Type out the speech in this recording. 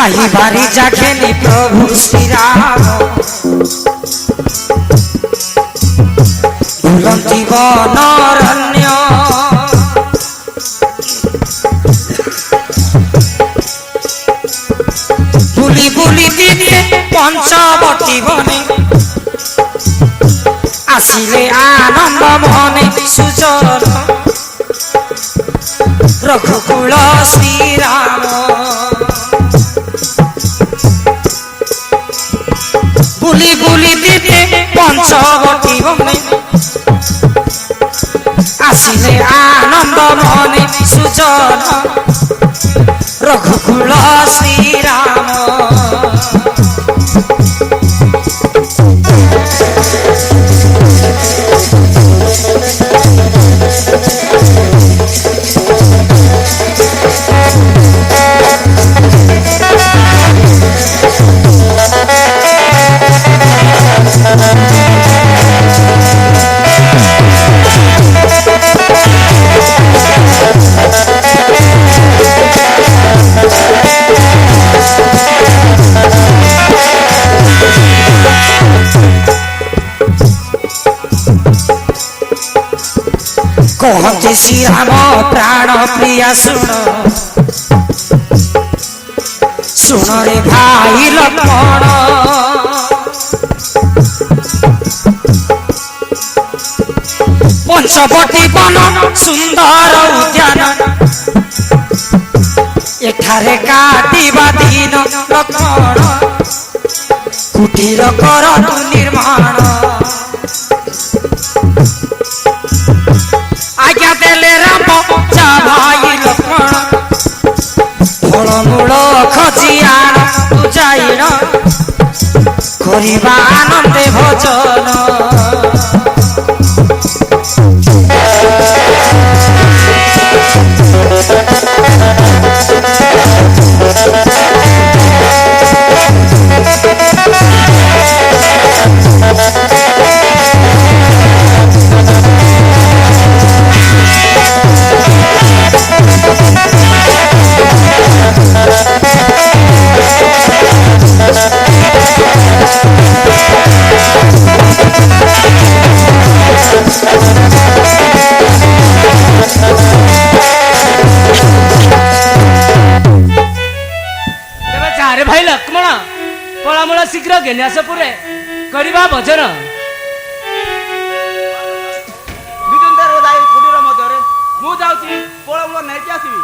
माही बारी जाखेनी प्रभु श्री राम बुलंती बनरण्य बुली बुली दिने पंचवटी बने आसिले आनंद मने सुजन रघुकुल श्री राम बुली बुली दिने पंचवटी बने आसिले आनंद मने सुजन रघुकुल श्री राम कहते श्री राम प्राण प्रिया सुन सुन रे भाई लक्ष्मण पंचवटी बन सुंदर उद्यान एठारे काटिबा दिन लक्ष्मण कुटीर कर तु निर्माण आज्ञा देले राम जा भाई लक्ष्मण फलमूल खजी आण तू जाइण करिबा आनंदे भजन भाई लक्ष्मण फलमूल शीघ्र घेण्यास पुरे करिबा भजन बिजुन कुटीर मध्य मु जाऊँ फलमूल नहीं आसबि।